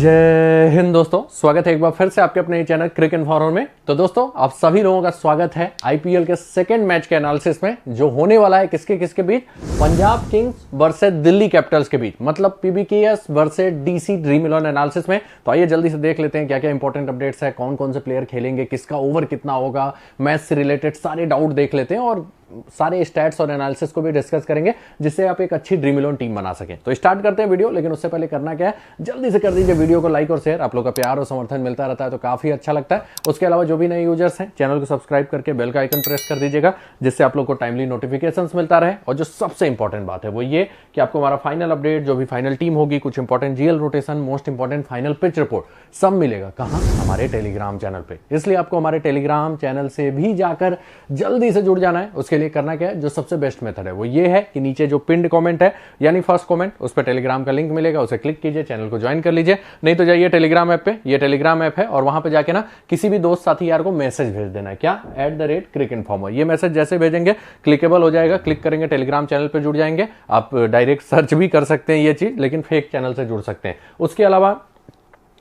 जय हिंद दोस्तों, स्वागत है एक बार फिर से आपके अपने चैनल क्रिक इन्फॉर्मर में। तो दोस्तों आप सभी लोगों का स्वागत है आईपीएल के सेकंड मैच के एनालिसिस में, जो होने वाला है किसके बीच, Punjab Kings versus Delhi Capitals के बीच, मतलब PBKS versus DC Dream 11 analysis में। तो आइए जल्दी से देख लेते हैं क्या क्या इंपॉर्टेंट अपडेट्स है, कौन कौन से प्लेयर खेलेंगे, किसका ओवर कितना होगा, मैच से रिलेटेड सारे डाउट देख लेते हैं और सारे स्टैट्स और एनालिसिस को भी डिस्कस करेंगे, जिससे आप एक अच्छी ड्रीम 11 टीम बना सकें। तो स्टार्ट करते हैं वीडियो, लेकिन उससे पहले करना क्या है, जल्दी से कर दीजिए वीडियो को लाइक और शेयर। आप लोग का प्यार और समर्थन मिलता रहता है तो काफी अच्छा लगता है। उसके अलावा जो भी नए यूजर्स हैं, चैनल को सब्सक्राइब करके बेल का आइकन प्रेस कर दीजिएगा, जिससे आप लोग को टाइमली नोटिफिकेशन मिलता रहे। और जो सबसे इंपॉर्टेंट बात है वो ये कि आपको हमारा फाइनल अपडेट, जो भी फाइनल टीम होगी, कुछ important GL rotation, most important final pitch report, सब मिलेगा कहां, हमारे टेलीग्राम चैनल पे। इसलिए आपको हमारे टेलीग्राम चैनल से भी जाकर जल्दी से जुड़ जाना है। उसके लिए करना क्या है, जो सबसे बेस्ट मेथड है वो ये है कि नीचे जो पिंड कमेंट है, यानी फर्स्ट कमेंट, उस पर टेलीग्राम का लिंक मिलेगा, उसे क्लिक कीजिए, चैनल को ज्वाइन कर लीजिए। नहीं तो जाइए टेलीग्राम ऐप पे, ये टेलीग्राम ऐप है, और वहां पे जाके ना किसी भी दोस्त साथी यार को मैसेज भेज देना है, क्या, @crick इन्फॉर्मर। ये मैसेज जैसे भेजेंगे क्लिकेबल हो जाएगा, क्लिक करेंगे टेलीग्राम चैनल पे जुड़ जाएंगे। आप डायरेक्ट सर्च भी कर सकते हैं ये चीज, लेकिन फेक चैनल से जुड़ सकते हैं। उसके अलावा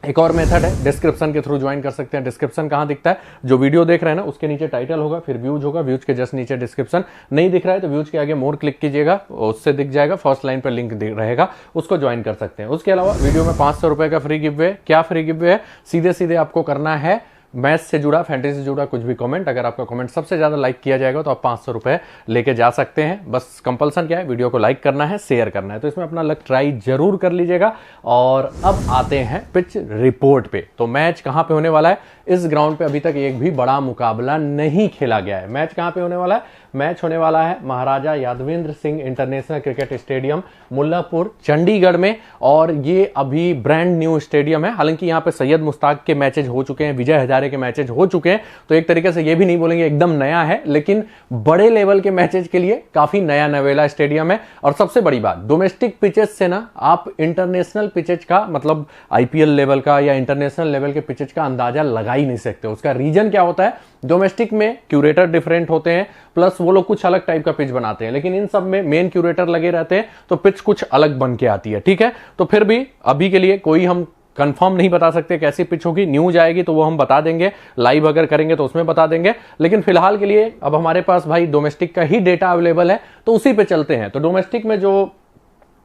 एक और मेथड है, डिस्क्रिप्शन के थ्रू ज्वाइन कर सकते हैं। डिस्क्रिप्शन कहां दिखता है, जो वीडियो देख रहे हैं ना उसके नीचे टाइटल होगा, फिर व्यूज होगा, व्यूज के जस्ट नीचे डिस्क्रिप्शन। नहीं दिख रहा है तो व्यूज के आगे मोर क्लिक कीजिएगा, उससे दिख जाएगा, फर्स्ट लाइन पर लिंक रहेगा, उसको ज्वाइन कर सकते हैं। उसके अलावा वीडियो में 500 रुपए का फ्री गिव वे। क्या फ्री गिव वे है, सीधे सीधे आपको करना है मैच से जुड़ा, फैंटेसी से जुड़ा कुछ भी कमेंट। अगर आपका कमेंट सबसे ज्यादा लाइक किया जाएगा तो आप 500 रुपए लेके जा सकते हैं। बस कंपल्सन क्या है, वीडियो को लाइक करना है, शेयर करना है। तो इसमें अपना लक ट्राई जरूर कर लीजिएगा। और अब आते हैं पिच रिपोर्ट पे। तो मैच कहां पे होने वाला है, इस ग्राउंड पे अभी तक एक भी बड़ा मुकाबला नहीं खेला गया है। मैच कहां पे होने वाला है, मैच होने वाला है Maharaja Yadavendra Singh international cricket stadium, Mullanpur, Chandigarh में। और ये अभी ब्रांड न्यू स्टेडियम है। हालांकि यहाँ पे सैयद मुश्ताक के मैचेज हो चुके हैं, विजय हजारे के मैचेज हो चुके हैं, तो एक तरीके से ये भी नहीं बोलेंगे एकदम नया है, लेकिन बड़े लेवल के मैचेज के लिए काफी नया नवेला स्टेडियम है। और सबसे बड़ी बात, डोमेस्टिक पिचेज से ना आप इंटरनेशनल पिचेज का, मतलब आईपीएल लेवल का या इंटरनेशनल लेवल के पिचेज का अंदाजा लगा ही नहीं सकते। उसका रीजन क्या होता है, डोमेस्टिक में क्यूरेटर डिफरेंट होते हैं, प्लस वो लोग कुछ अलग टाइप का पिच बनाते हैं, लेकिन इन सब में मेन क्यूरेटर लगे रहते हैं, तो पिच कुछ अलग बन के आती है। ठीक है, तो फिर भी अभी के लिए कोई हम कंफर्म नहीं बता सकते कैसी पिच होगी। न्यूज आएगी तो वो हम बता देंगे, लाइव अगर करेंगे तो उसमें बता देंगे। लेकिन फिलहाल के लिए अब हमारे पास भाई डोमेस्टिक का ही डेटा अवेलेबल है, तो उसी पे चलते हैं। तो डोमेस्टिक में जो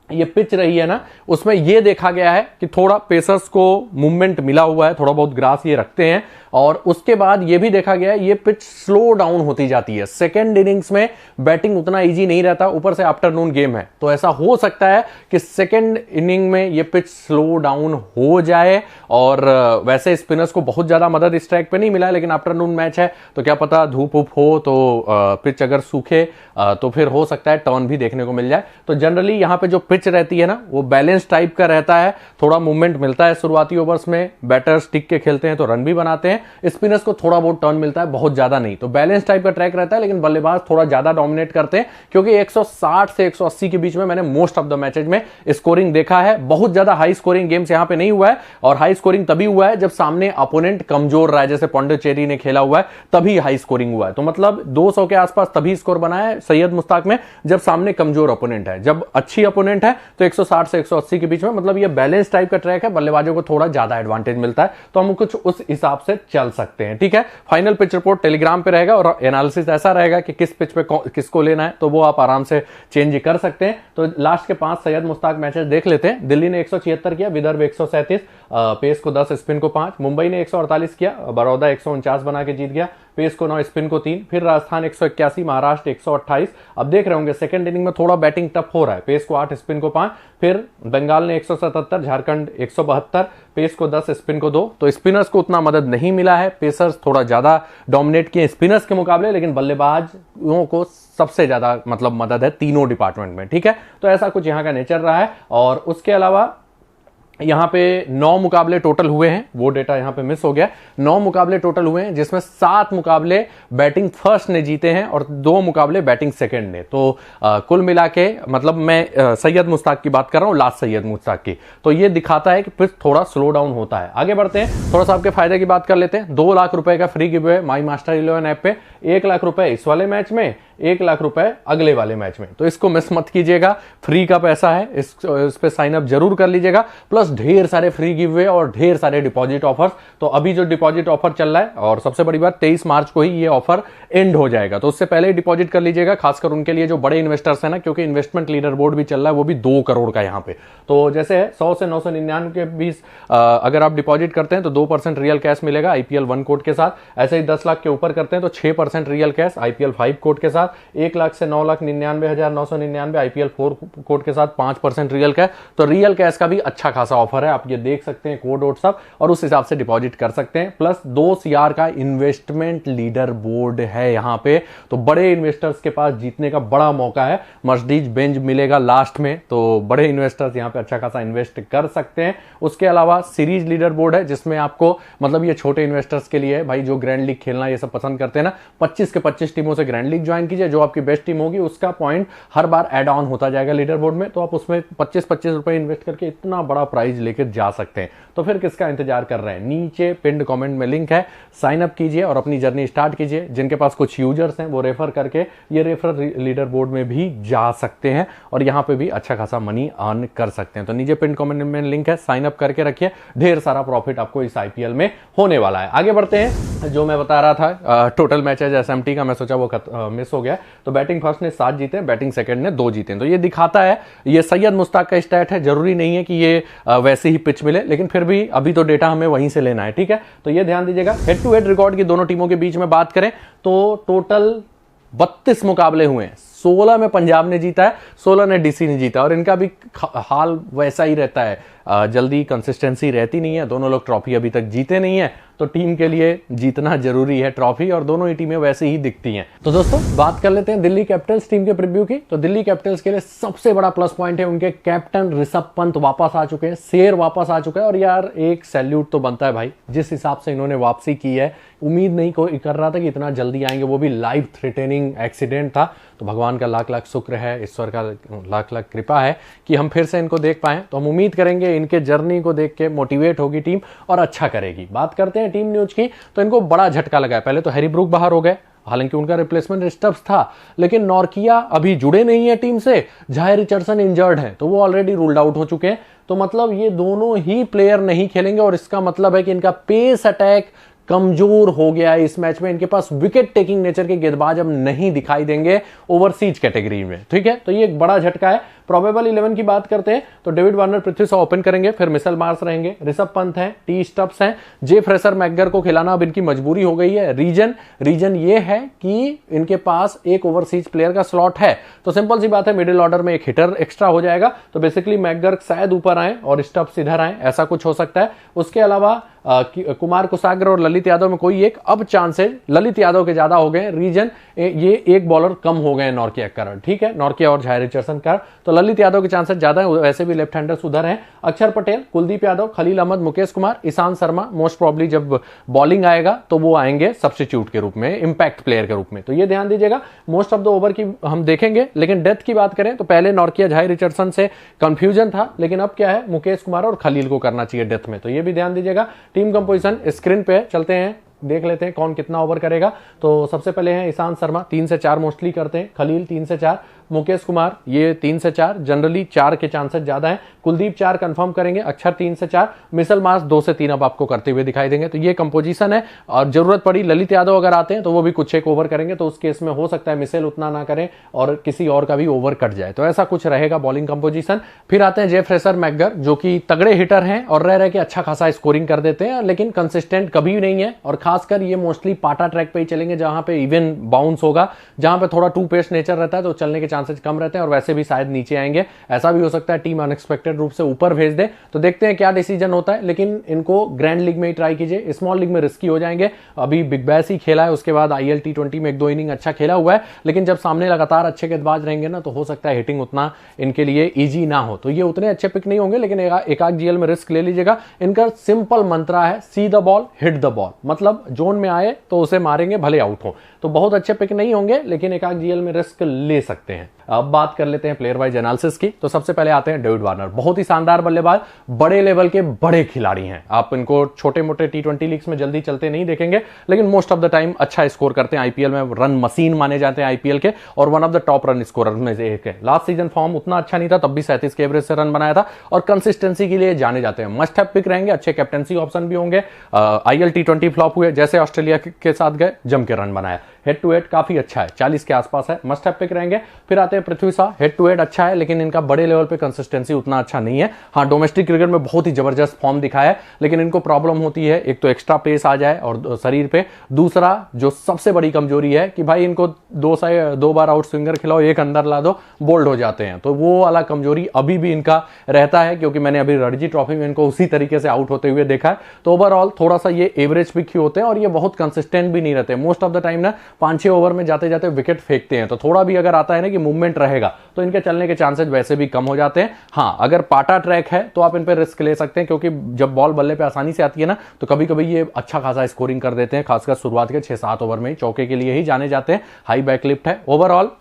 ये पिच रही है ना, उसमें ये देखा गया है कि थोड़ा पेसर्स को मूवमेंट मिला हुआ है, थोड़ा बहुत ग्रास ये रखते हैं। और उसके बाद ये भी देखा गया है ये पिच स्लो डाउन होती जाती है। सेकेंड इनिंग्स में बैटिंग उतना इजी नहीं रहता, ऊपर से आफ्टरनून गेम है, तो ऐसा हो सकता है कि सेकेंड इनिंग में ये पिच स्लो डाउन हो जाए। और वैसे स्पिनर्स को बहुत ज्यादा मदद इस ट्रैक पे नहीं मिला है, लेकिन आफ्टरनून मैच है तो क्या पता धूप उप हो तो पिच अगर सूखे तो फिर हो सकता है टर्न भी देखने को मिल जाए। तो जनरली यहाँ पे जो पिच रहती है ना, वो बैलेंस टाइप का रहता है, थोड़ा मूवमेंट मिलता है शुरुआती ओवर्स में, बैटर स्टिक के खेलते हैं तो रन भी बनाते हैं, स्पिनर्स को थोड़ा बहुत टर्न मिलता है, बहुत ज्यादा नहीं। तो बैलेंस टाइप का ट्रैक रहता है, लेकिन बल्लेबाज थोड़ा ज्यादा डोमिनेट करते हैं, क्योंकि 160 से 180 के बीच में मैंने मोस्ट ऑफ द मैचेज में स्कोरिंग देखा है। बहुत ज्यादा हाई स्कोरिंग गेम्स यहां पे नहीं हुआ है, और हाई स्कोरिंग तभी हुआ है जब सामने अपोनेंट कमजोर रहा है, जैसे पौंडीचेरी ने खेला हुआ है तभी हाई स्कोरिंग हुआ है। तो मतलब 200 के आसपास तभी स्कोर बना है सैयद मुश्ताक में, जब सामने कमजोर अपोनेंट है। जब अच्छी अपोनेंट है तो 160 से 180 के बीच में, मतलब ये बैलेंस टाइप का ट्रैक है, बल्लेबाजों को थोड़ा ज्यादा एडवांटेज मिलता है, तो हम कुछ उस हिसाब से चल सकते हैं। ठीक है, फाइनल पिच रिपोर्ट टेलीग्राम पे रहेगा, और एनालिसिस ऐसा रहेगा कि किस पिच पे किसको लेना है, तो वो आप आराम से चेंज कर सकते हैं। तो लास्ट के 5 सैयद मुश्ताक मैचेस देख लेते हैं। दिल्ली ने 176 किया, विदर्भ 137, पेस को 10, स्पिन को 5। मुंबई ने 148 किया, बड़ौदा 149 बना के जीत गया, पेस को 9, स्पिन को 3। फिर राजस्थान 181, महाराष्ट्र 128। अब देख रहे होंगे सेकंड इनिंग में थोड़ा बैटिंग टफ हो रहा है, पेस को 8, स्पिन को 5। फिर बंगाल ने 177, झारखंड 172, पेस को 10, स्पिन को 2। तो स्पिनर्स को उतना मदद नहीं मिला है, पेसर्स थोड़ा ज्यादा डोमिनेट किए स्पिनर्स के मुकाबले, लेकिन बल्लेबाजों को सबसे ज्यादा मतलब मदद है तीनों डिपार्टमेंट में। ठीक है, तो ऐसा कुछ यहाँ का नेचर रहा है। और उसके अलावा यहां पे 9 मुकाबले टोटल हुए हैं, वो डेटा यहां पे मिस हो गया। 9 मुकाबले टोटल हुए हैं, जिसमें 7 मुकाबले बैटिंग फर्स्ट ने जीते हैं और 2 मुकाबले बैटिंग सेकंड ने। तो कुल मिला के, मतलब मैं सैयद मुश्ताक की बात कर रहा हूं, लास्ट सैयद मुश्ताक की। तो ये दिखाता है कि पिच थोड़ा स्लो डाउन होता है। आगे बढ़ते हैं, थोड़ा सा आपके फायदे की बात कर लेते हैं। 2 लाख रुपए का फ्री गिव है माई मास्टर 11 ऐप पे। 1 लाख रुपए इस वाले मैच में, 1 लाख रुपए अगले वाले मैच में। तो इसको मिस मत कीजिएगा, फ्री का पैसा है, इस पे साइन अप जरूर कर लीजिएगा। प्लस ढेर सारे फ्री गिव अवे और ढेर सारे डिपॉजिट ऑफर्स। तो अभी जो डिपॉजिट ऑफर चल रहा है, और सबसे बड़ी बात 23 मार्च को ही ये ऑफर एंड हो जाएगा, तो उससे पहले ही डिपॉजिट कर लीजिएगा, खासकर उनके लिए जो बड़े इन्वेस्टर्स हैं ना, क्योंकि इन्वेस्टमेंट लीडर बोर्ड भी चल रहा है, वो भी 2 करोड़ का यहाँ पे। तो जैसे है 100 से 999 के बीच अगर आप डिपॉजिट करते हैं तो 2% रियल कैश मिलेगा IPL 1 कोड के साथ। ऐसे ही 10 लाख के ऊपर करते हैं तो 6% रियल कैश IPL 5 कोड के साथ। 1 लाख से 9,99,999 IPL 4 कोड के साथ 5% रियल कैश। तो रियल कैश का भी अच्छा खासा ऑफर है, आप ये देख सकते हैं कोड वोड सब, और उस हिसाब से डिपॉजिट कर सकते हैं। प्लस 2 CR का इन्वेस्टमेंट लीडर बोर्ड है यहाँ पे, तो बड़े इन्वेस्टर्स के पास जीतने का बड़ा मौका है। मर्सिडीज बेंज मिलेगा लास्ट में, तो बड़े इन्वेस्टर्स यहाँ पे अच्छा खासा इन्वेस्ट कर सकते हैं। उसके अलावा सीरीज लीडर बोर्ड है, जिसमें आपको मतलब ये छोटे इन्वेस्टर्स के लिए है भाई, जो ग्रैंड लीग खेलना ये सब पसंद करते हैं ना, 25 के 25 टीमों से ग्रैंड लीग ज्वाइन कीजिए। जो आपकी बेस्ट टीम होगी उसका पॉइंट हर बार एड ऑन होता जाएगा लीडर बोर्ड में, तो आप उसमें 25-25 रुपए इन्वेस्ट करके इतना बड़ा प्राइज लेकर जा सकते हैं। तो फिर किसका इंतजार कर रहे हैं? नीचे पिन्ड कमेंट में लिंक है, साइन अप कीजिए और अपनी जर्नी स्टार्ट कीजिए। जिनके पास कुछ यूजर्स हैं वो रेफर करके ये रेफर लीडर बोर्ड में भी जा सकते हैं और यहाँ पे भी अच्छा खासा मनी अर्न कर सकते हैं। तो नीचे पिन्ड कमेंट में लिंक है, साइन अप करके रखिए, ढेर सारा प्रॉफिट आपको इस IPL में होने वाला है। आगे बढ़ते हैं, जो मैं बता रहा था टोटल मैचेज SMT का, मैं सोचा वो मिस हो गया। तो बैटिंग फर्स्ट ने 7 जीते, बैटिंग सेकंड ने 2 जीते। तो ये दिखाता है, ये सैयद मुश्ताक का स्टैट है, जरूरी नहीं है कि ये वैसे ही पिच मिले, लेकिन फिर भी अभी तो डेटा हमें वहीं से लेना है, ठीक है। तो ये ध्यान दीजिएगा। हेड टू हेड रिकॉर्ड की दोनों टीमों के बीच में बात करें तो टोटल 32 मुकाबले हुए हैं। 16 में पंजाब ने जीता है, 16 ने DC ने जीता, और इनका भी हाल वैसा ही रहता है, जल्दी कंसिस्टेंसी रहती नहीं है। दोनों लोग ट्रॉफी अभी तक जीते नहीं है, तो टीम के लिए जीतना जरूरी है ट्रॉफी, और दोनों ही टीमें वैसे ही दिखती हैं। तो दोस्तों बात कर लेते हैं दिल्ली कैपिटल्स टीम के प्रीव्यू की। तो दिल्ली कैपिटल्स के लिए सबसे बड़ा प्लस पॉइंट है उनके कैप्टन ऋषभ पंत वापस आ चुके हैं, शेर वापस आ चुका है। और यार एक सैल्यूट तो बनता है भाई, जिस हिसाब से इन्होंने वापसी की है, उम्मीद नहीं कोई कर रहा था कि इतना जल्दी आएंगे, वो भी लाइफ थ्रेटनिंग एक्सीडेंट था। तो भगवान का लाख लाख शुक्र है, ईश्वर का लाख लाख कृपा है कि हम फिर से इनको देख पाए। तो हम उम्मीद करेंगे इनके जर्नी को देख के मोटिवेट होगी टीम और अच्छा करेगी। बात करते हैं टीम न्यूज की, तो इनको बड़ा झटका लगा है। पहले तो हैरी ब्रूक बाहर हो गए, हालांकि उनका रिप्लेसमेंट स्टब्स था, लेकिन नॉर्किया अभी जुड़े नहीं है टीम से, जाय रिचर्डसन इंजर्ड है, तो वो ऑलरेडी रूल्ड आउट हो चुके हैं। तो मतलब ये दोनों ही प्लेयर नहीं खेलेंगे, और इसका मतलब है कि इनका पेस अटैक कमजोर हो गया है इस मैच में। इनके पास विकेट टेकिंग नेचर के गेंदबाज अब नहीं दिखाई देंगे ओवरसीज कैटेगरी में, ठीक है। तो ये एक बड़ा झटका है। प्रोबेबल 11 की बात करते हैं तो David Warner Prithvi Shaw open करेंगे, फिर मिशेल मार्श रहेंगे, ऋषभ पंत हैं, टी स्टब्स हैं, जे फ्रेशर मैकगर को खिलाना अब इनकी मजबूरी हो गई है। रीजन ये है कि इनके पास एक ओवरसीज प्लेयर का स्लॉट है, तो सिंपल सी बात है मिडिल ऑर्डर में एक हिटर एक्स्ट्रा हो जाएगा। तो बेसिकली मैकगर शायद ऊपर आए और स्टब्स इधर आए, ऐसा कुछ हो सकता है। उसके अलावा कुमार कुसागर और ललित यादव में कोई एक अब चांसेस ललित यादव के ज्यादा हो गए। रीजन ये एक बॉलर कम हो गए नॉर्किया कारण, ठीक है, नॉर्किया और जाय रिचर्डसन कारण, तो ललित यादव के चांसेस ज्यादा है। वैसे भी लेफ्ट हैंडर्स उधर हैं, अक्षर पटेल, कुलदीप यादव, खलील अहमद, मुकेश कुमार, ईशांत शर्मा मोस्ट प्रॉब्ली जब बॉलिंग आएगा तो वो आएंगे सब्स्टिट्यूट के रूप में, इंपैक्ट प्लेयर के रूप में। तो ये ध्यान दीजिएगा। मोस्ट ऑफ द ओवर की हम देखेंगे, लेकिन डेथ की बात करें तो पहले नॉर्किया जाय रिचर्डसन से कंफ्यूजन था, लेकिन अब क्या है, मुकेश कुमार और खलील को करना चाहिए डेथ में। तो ये भी ध्यान दीजिएगा। टीम कंपोजिशन स्क्रीन पे चलते हैं, देख लेते हैं कौन कितना ओवर करेगा। तो सबसे पहले हैं ईशांत शर्मा, 3 से 4 मोस्टली करते हैं, खलील 3 से 4, मुकेश कुमार ये 3 से 4, जनरली 4 के चांसेस ज्यादा हैं, कुलदीप 4 कंफर्म करेंगे, अक्षर 3 से 4, मिशेल मार्श 2 से 3 अब आपको करते हुए दिखाई देंगे। तो ये कंपोजिशन है, और जरूरत पड़ी ललित यादव अगर आते हैं तो वो भी कुछ एक ओवर करेंगे, तो उस केस में हो सकता है मिशेल उतना ना करें और किसी और का भी ओवर कट जाए, तो ऐसा कुछ रहेगा बॉलिंग कंपोजिशन। फिर आते हैं जे फ्रेशर मैकगर, जो कि तगड़े हिटर हैं और रह के अच्छा खासा स्कोरिंग कर देते हैं, लेकिन कंसिस्टेंट कभी नहीं है, और खासकर ये मोस्टली पाटा ट्रैक पे ही चलेंगे, जहां पे इवन बाउंस होगा, जहां पे थोड़ा टू पेस नेचर रहता है तो चलने के चांसेस कम रहते हैं, और वैसे भी शायद नीचे आएंगे। ऐसा भी हो सकता है टीम अनएक्सपेक्टेड रूप से ऊपर भेज दे, तो देखते हैं क्या डिसीजन होता है। लेकिन इनको ग्रैंड लीग में ही ट्राई कीजिए, स्मॉल लीग में रिस्की हो जाएंगे। अभी बिग बैश ही खेला है, उसके बाद IL T20 में 1-2 इनिंग अच्छा खेला हुआ है, लेकिन जब सामने लगातार अच्छे गेंदबाज रहेंगे ना, तो हो सकता है हिटिंग उतना इनके लिए ईजी ना हो, तो ये उतने अच्छे पिक नहीं होंगे, लेकिन एक आध GL में रिस्क ले लीजिएगा। इनका सिंपल मंत्रा है, see the ball hit the ball, मतलब जोन में आए तो उसे मारेंगे भले आउट हो। तो बहुत अच्छे पिक नहीं होंगे, लेकिन एक आध GL में रिस्क ले सकते हैं। हैं। अब बात कर लेते हैं प्लेयर वाइज एनालिसिस की। तो सबसे पहले आते हैं डेविड वार्नर, बहुत ही शानदार बल्लेबाज, बड़े लेवल के बड़े खिलाड़ी हैं। आप इनको छोटे मोटे T20 लीग्स में जल्दी चलते नहीं देखेंगे, लेकिन मोस्ट ऑफ द टाइम अच्छा स्कोर करते हैं। आईपीएल में रन मशीन माने जाते हैं आईपीएल के, और one of the top run scorer में से एक है। लास्ट सीजन फॉर्म उतना अच्छा नहीं था, तब भी 37 के एवरेज से रन बनाया था, और कंसिस्टेंसी के लिए जाने जाते हैं। मस्ट हैव पिक रहेंगे, अच्छे कैप्टेंसी ऑप्शन भी होंगे। आईएल T20 फ्लॉप हुए, जैसे ऑस्ट्रेलिया के साथ गए, जम के रन बनाया। हेड टू हेड काफी अच्छा है, 40 के आसपास है, मस्ट हैव पिक रहेंगे। फिर आते हैं Prithvi Shaw, head to head अच्छा है, लेकिन इनका बड़े लेवल पे कंसिस्टेंसी उतना अच्छा नहीं है। हाँ, डोमेस्टिक क्रिकेट में बहुत ही जबरदस्त फॉर्म दिखाया है, लेकिन इनको प्रॉब्लम होती है, एक तो एक्स्ट्रा पेस आ जाए और शरीर पे, दूसरा जो सबसे बड़ी कमजोरी है कि भाई इनको दो बार आउट स्विंगर खिलाओ, एक अंदर ला दो, बोल्ड हो जाते हैं। तो वो वाला कमजोरी अभी भी इनका रहता है, क्योंकि मैंने अभी रणजी ट्रॉफी में इनको उसी तरीके से आउट होते हुए देखा है। तो ओवरऑल थोड़ा सा ये एवरेज पिक ही होते हैं, और ये बहुत कंसिस्टेंट भी नहीं रहते। मोस्ट ऑफ द टाइम ना 5-6 ओवर में जाते जाते विकेट फेंकते हैं। तो थोड़ा भी अगर आता है ना कि मूवमेंट रहेगा, तो इनके चलने के चांसेस वैसे भी कम हो जाते हैं। हाँ, अगर पाटा ट्रैक है तो आप इन पर रिस्क ले सकते हैं, क्योंकि जब बॉल बल्ले पे आसानी से आती है ना, तो कभी कभी ये अच्छा खासा स्कोरिंग कर देते हैं। खासकर शुरुआत के 6-7 ओवर में चौके के लिए ही जाने जाते हैं। हाई बैकलिफ्ट है। ओवरऑल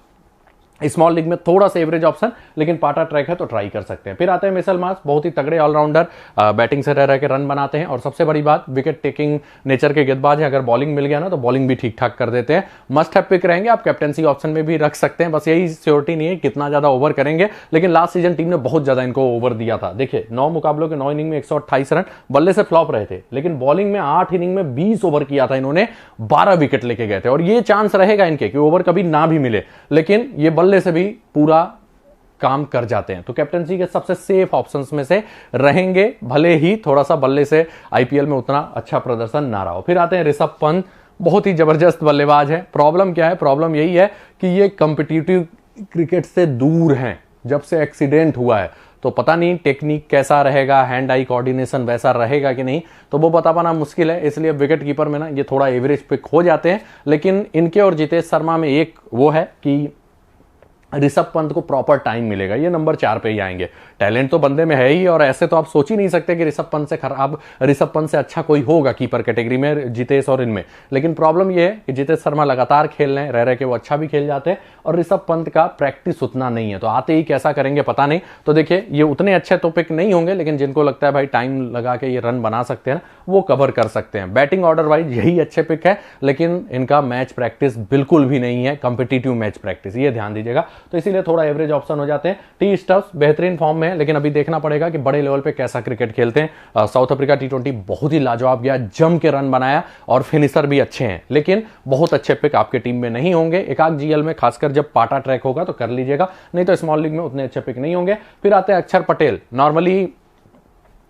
स्मॉल लीग में थोड़ा सा एवरेज ऑप्शन, लेकिन पाटा ट्रैक है तो ट्राई कर सकते हैं। फिर आते हैं मिशेल मार्श, बहुत ही तगड़े ऑलराउंडर, बैटिंग से रह के रन बनाते हैं, और सबसे बड़ी बात विकेट टेकिंग नेचर के गेंदबाज है। अगर बॉलिंग मिल गया ना तो बॉलिंग भी ठीक ठाक कर देते हैं। मस्ट हैव पिक रहेंगे, आप कैप्टेंसी ऑप्शन में भी रख सकते हैं। बस यही श्योरिटी नहीं है कितना ज्यादा ओवर करेंगे, लेकिन लास्ट सीजन टीम ने बहुत ज्यादा इनको ओवर दिया था। देखिए 9 मुकाबलों के 9 इनिंग में 128 रन, बल्ले से फ्लॉप रहे थे, लेकिन बॉलिंग में 8 इनिंग में 20 ओवर किया था इन्होंने, 12 विकेट लेके गए थे। और ये चांस रहेगा इनके कि ओवर कभी ना भी मिले, लेकिन ये बल्ले से भी पूरा काम कर जाते हैं। तो कैप्टेंसी के सबसे सेफ ऑप्शंस में से रहेंगे, भले ही थोड़ा सा बल्ले से आईपीएल में उतना अच्छा प्रदर्शन ना रहा हो। फिर आते हैं ऋषभ पंत, बहुत ही जबरदस्त बल्लेबाज है। प्रॉब्लम क्या है? प्रॉब्लम यही है कि ये कॉम्पिटिटिव क्रिकेट से दूर हैं। जब से एक्सीडेंट हुआ है तो पता नहीं टेक्निक कैसा रहेगा, हैंड आई कोऑर्डिनेशन वैसा रहेगा कि नहीं, तो वो बता पाना मुश्किल है। इसलिए विकेट कीपर में ना ये थोड़ा एवरेज पिक हो जाते हैं। लेकिन इनके और जितेश शर्मा में एक वो है कि ऋषभ पंत को प्रॉपर टाइम मिलेगा, ये नंबर 4 पे ही आएंगे। टैलेंट तो बंदे में है ही, और ऐसे तो आप सोच ही नहीं सकते कि ऋषभ पंत से खराब, ऋषभ पंत से अच्छा कोई होगा कीपर कैटेगरी में, जितेश और इनमें। लेकिन प्रॉब्लम ये है कि जितेश शर्मा लगातार खेल रहे हैं, रह के वो अच्छा भी खेल जाते हैं, और ऋषभ पंत का प्रैक्टिस उतना नहीं है, तो आते ही कैसा करेंगे पता नहीं। तो देखिए ये उतने अच्छे तो पिक नहीं होंगे, लेकिन जिनको लगता है भाई टाइम लगा के ये रन बना सकते हैं, वो कवर कर सकते हैं। बैटिंग ऑर्डर वाइज यही अच्छे पिक है, लेकिन इनका मैच प्रैक्टिस बिल्कुल भी नहीं है, कॉम्पिटिटिव मैच प्रैक्टिस, ये ध्यान दीजिएगा। तो इसीलिए थोड़ा एवरेज ऑप्शन हो जाते हैं। टी स्टफ्स बेहतरीन फॉर्म में है, लेकिन अभी देखना पड़ेगा कि बड़े लेवल पे कैसा क्रिकेट खेलते हैं। साउथ अफ्रीका T20 बहुत ही लाजवाब गया, जम के रन बनाया, और फिनिशर भी अच्छे हैं, लेकिन बहुत अच्छे पिक आपके टीम में नहीं होंगे। एकाक जीएल में खासकर जब पाटा ट्रैक होगा तो कर लीजिएगा, नहीं तो स्मॉल लीग में उतने अच्छे पिक नहीं होंगे। फिर आते हैं अक्षर पटेल। नॉर्मली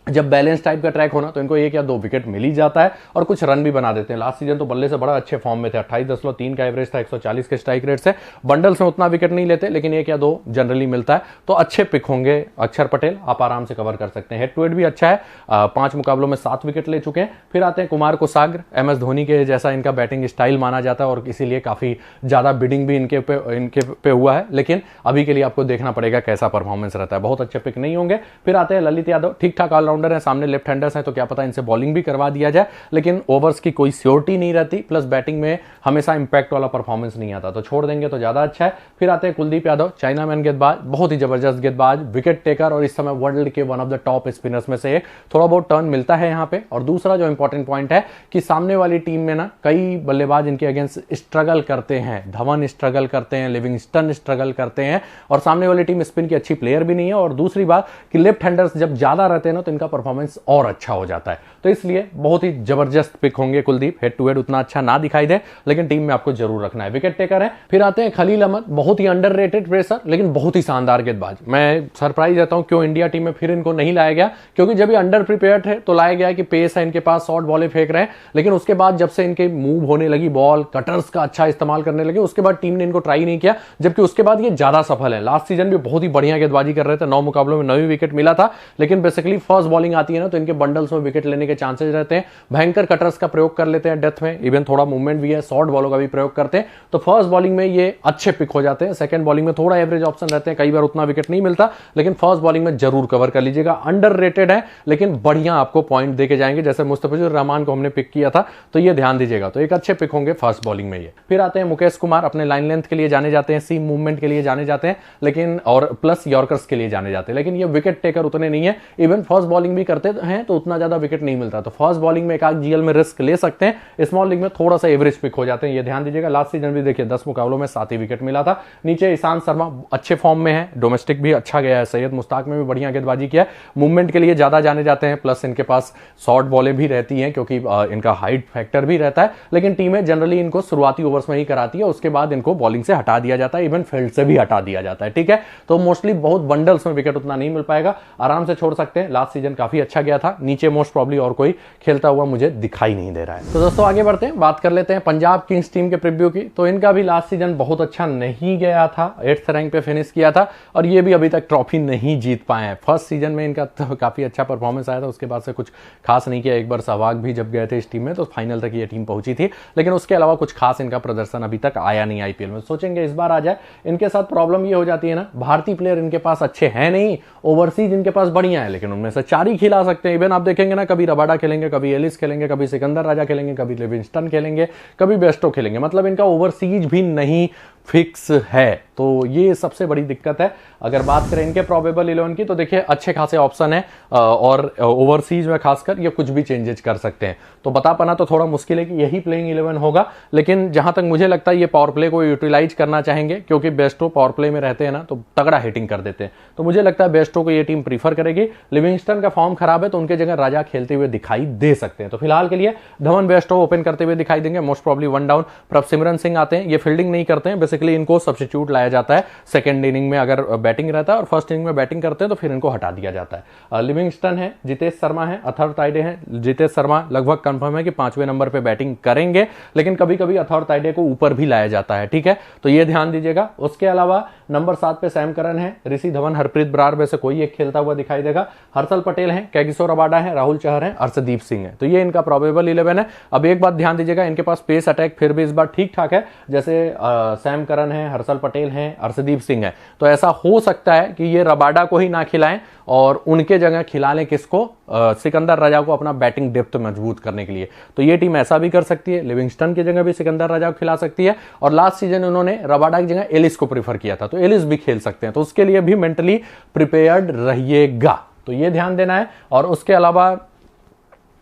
जब बैलेंस टाइप का ट्रैक होना तो इनको 1 या 2 विकेट मिल ही जाता है, और कुछ रन भी बना देते हैं। लास्ट सीजन तो बल्ले से बड़ा अच्छे फॉर्म में थे, 28.3 का एवरेज था, 140 के स्ट्राइक रेट से। बंडल्स में उतना विकेट नहीं लेते, लेकिन 1 या 2 जनरली मिलता है, तो अच्छे पिक होंगे अक्षर पटेल, आप आराम से कवर कर सकते हैं। हेड टू हेड भी अच्छा है, 5 मुकाबलों में 7 विकेट ले चुके हैं। फिर आते हैं कुमार कुसाग्र, MS धोनी के जैसा इनका बैटिंग स्टाइल माना जाता है, और इसीलिए काफी ज्यादा बिडिंग भी इनके पे हुआ है, लेकिन अभी के लिए आपको देखना पड़ेगा कैसा परफॉर्मेंस रहता है। बहुत अच्छे पिक नहीं होंगे। फिर आते हैं ललित यादव, ठीक ठाक ऑलराउंडर है, सामने लेफ्ट हैंडर्स हैं, तो क्या पता इनसे बॉलिंग भी करवा दिया जाए, लेकिन ओवर्स की कोई श्योरिटी नहीं रहती, प्लस बैटिंग में हमेशा इंपैक्ट वाला परफॉर्मेंस नहीं आता, तो छोड़ देंगे तो ज्यादा अच्छा है। फिर आते हैं कुलदीप यादव, चाइना मैन गेंदबाज, बहुत ही जबरदस्त गेंदबाज, विकेट टेकर, और इस समय वर्ल्ड के one of the top spinners में से एक। थोड़ा बहुत टर्न मिलता है यहाँ पे। और दूसरा जो इंपॉर्टेंट पॉइंट है कि सामने वाली टीम में ना कई बल्लेबाज इनके अगेंस्ट स्ट्रगल करते हैं, धवन स्ट्रगल करते हैं, लिविंगस्टन स्ट्रगल करते हैं, और सामने वाली टीम स्पिन की अच्छी प्लेयर भी नहीं है। और दूसरी बात कि लेफ्ट हैंडर्स जब ज्यादा रहते हैं ना तो इनका परफॉर्मेंस और अच्छा हो जाता है। तो इसलिए बहुत ही जबरदस्त पिक होंगे कुलदीप। हेड टू हेड उतना अच्छा ना दिखाई दे, लेकिन टीम में आपको जरूर रखना है। विकेट टेकर है। फिर आते हैं खलील अहमद, बहुत ही अंडररेटेड पेसर, लेकिन बहुत ही शानदार गेंदबाज। मैं सरप्राइज रहता हूं क्यों इंडिया टीम में फिर इनको नहीं लाया गया, क्योंकि जब ये अंडर प्रिपेयर्ड है तो लाया गया कि पेस है इनके पास, शॉर्ट बॉलें फेंक रहे हैं, लेकिन उसके बाद जब से इनके मूव होने लगी, बॉल कटर्स का अच्छा इस्तेमाल करने लगे, उसके बाद टीम ने इनको ट्राई नहीं किया, जबकि उसके बाद ये ज्यादा सफल है। लास्ट सीजन भी बहुत ही बढ़िया गेंदबाजी कर रहे थे, 9 मुकाबलों में 9 विकेट मिला था, लेकिन बेसिकली फर्स्ट बॉलिंग आती है ना तो इनके बंडल्स में विकेट लेने के चांसेस रहते हैं। भयंकर कटर्स का प्रयोग कर लेते हैं डेथ में, इवन थोड़ा मूवमेंट भी है, शॉर्ट बॉलों का भी प्रयोग करते हैं। तो फर्स्ट बॉलिंग में ये अच्छे पिक हो जाते हैं। सेकंड बॉलिंग में थोड़ा एवरेज ऑप्शन रहते हैं, कई बार उतना विकेट नहीं मिलता, लेकिन फर्स्ट बॉलिंग में जरूर कवर कर लीजिएगा। अंडररेटेड है लेकिन बढ़िया आपको पॉइंट देके जाएंगे। जैसे मुस्तफिजुर रहमान को हमने पिक किया था तो ये ध्यान दीजिएगा, तो एक अच्छे पिक होंगे फर्स्ट बॉलिंग में ये। फिर आते हैं मुकेश कुमार, अपने लाइन लेंथ के लिए जाने जाते हैं, सीम मूवमेंट के लिए जाने जाते हैं, लेकिन और प्लस यॉर्कर्स के लिए जाने जाते हैं, लेकिन ये विकेट टेकर उतने नहीं है। इवन फर्स्ट बॉलिंग भी करते हैं तो उतना ज्यादा विकेट नहीं मिलता, तो फर्स्ट बॉलिंग में एक आध जीएल में रिस्क ले सकते हैं। स्मॉल लीग में थोड़ा सा एवरेज पिक हो जाते हैं, ये ध्यान दीजिएगा। लास्ट सीजन भी देखिए 10 मुकाबलों में 7 ही विकेट मिला था। नीचे ईशांत शर्मा अच्छे फॉर्म में है, डोमेस्टिक भी अच्छा गया है, सैयद मुश्ताक में भी बढ़िया गेंदबाजी किया है। मूवमेंट के लिए ज्यादा जाने जाते हैं, प्लस इनके पास शॉर्ट बॉलें भी रहती हैं क्योंकि इनका हाइट फैक्टर भी रहता है, लेकिन टीमें जनरली इनको शुरुआती ओवर्स में ही कराती है, उसके बाद इनको बॉलिंग से हटा दिया जाता है, इवन फील्ड से भी हटा दिया जाता है। ठीक है, तो मोस्टली बहुत बंडल्स में विकेट उतना नहीं मिल पाएगा, आराम से छोड़ सकते हैं। लास्ट सीजन काफी अच्छा गया था। नीचे मोस्ट प्रॉब्ली और कोई खेलता हुआ मुझे दिखाई नहीं दे रहा है। तो दोस्तों आगे बढ़ते हैं, बात कर लेते हैं पंजाब किंग्स टीम के प्रीव्यू की। तो इनका भी लास्ट सीजन बहुत अच्छा नहीं गया था, 8th रैंक पे फिनिश किया था और ये भी अभी तक ट्रॉफी नहीं जीत पाए हैं। फर्स्ट सीजन में इनका तो काफी अच्छा परफॉर्मेंस आया था, उसके बाद से कुछ खास नहीं किया। एक बार सहवाग भी जब गए थे इस टीम में तो फाइनल तक ये टीम पहुंची थी, लेकिन उसके अलावा कुछ खास इनका प्रदर्शन अभी तक आया नहीं आईपीएल में। सोचेंगे इस बार आ जाए। इनके साथ प्रॉब्लम ये हो जाती है ना, भारतीय प्लेयर इनके पास अच्छे हैं नहीं, ओवरसीज इनके पास बढ़िया है, लेकिन उनमें से 4 ही खिला सकते हैं। इवन आप देखेंगे ना, कभी रबाडा खेलेंगे, कभी एलिस खेलेंगे, कभी सिकंदर राजा खेलेंगे, कभी लिविंगस्टन खेलेंगे, कभी बेस्टो खेलेंगे, मतलब इनका ओवरसीज भी नहीं फिक्स है। तो ये सबसे बड़ी दिक्कत है। अगर बात करें इनके प्रोबेबल 11 की तो देखिए अच्छे खासे ऑप्शन है और ओवरसीज में खासकर ये कुछ भी चेंजेस कर सकते हैं। तो बता पाना तो थोड़ा मुश्किल है कि यही प्लेइंग 11 होगा, लेकिन जहां तक मुझे लगता है ये पावर प्ले को यूटिलाइज करना चाहेंगे, क्योंकि बेस्टो पावर प्ले में रहते हैं ना तो तगड़ा हिटिंग कर देते हैं। तो मुझे लगता है बेस्टो को ये टीम प्रीफर करेगी। लिविंगस्टन का फॉर्म खराब है तो उनके जगह राजा खेलते हुए दिखाई दे सकते हैं। तो फिलहाल के लिए धवन बेस्टो ओपन करते हुए दिखाई देंगे, most probably 1 down. Prabhsimran Singh आते हैं, ये फील्डिंग नहीं करते हैं, बेसिकली इनको सब्स्टिट्यूट लाया जाता है। सेकंड इनिंग में अगर बैटिंग रहता है और फर्स्ट इनिंग में बैटिंग करते हैं तो फिर इनको हटा दिया जाता है। लिविंगस्टन है, जितेश शर्मा है, अथर ताइडे हैं। जितेश शर्मा लगभग कंफर्म है कि 5वें नंबर पे बैटिंग करेंगे, लेकिन कभी कभी अथर ताइडे को ऊपर भी लाया जाता है। ठीक है, तो ये ध्यान दीजिएगा। उसके अलावा नंबर 7 पे सैम करन है, ऋषि धवन, हरप्रीत बरार में से कोई एक खेलता हुआ दिखाई देगा। हर्षल पटेल है, कैगिसो रबाडा है, राहुल चहर है, अर्शदीप सिंह है। तो ये इनका प्रोबेबल 11 है। अब एक बात ध्यान दीजिएगा, इनके पास पेस अटैक फिर भी इस बार ठीक ठाक है। जैसे सैम करन है, हर्षल पटेल है, अर्शदीप सिंह है, तो ऐसा हो सकता है कि ये रबाडा को ही ना खिलाएं और उनके जगह खिला लें किसको, सिकंदर राजा को, अपना बैटिंग डेप्थ मजबूत करने के लिए। तो ये टीम ऐसा भी कर सकती है, लिविंगस्टन की जगह भी सिकंदर राजा को खिला सकती है। और लास्ट सीजन उन्होंने रबाडा की जगह एलिस को प्रीफर किया था, तो एलिस भी खेल सकते हैं। तो उसके लिए भी मेंटली प्रिपेयर्ड रहिएगा, तो ये ध्यान देना है। और उसके अलावा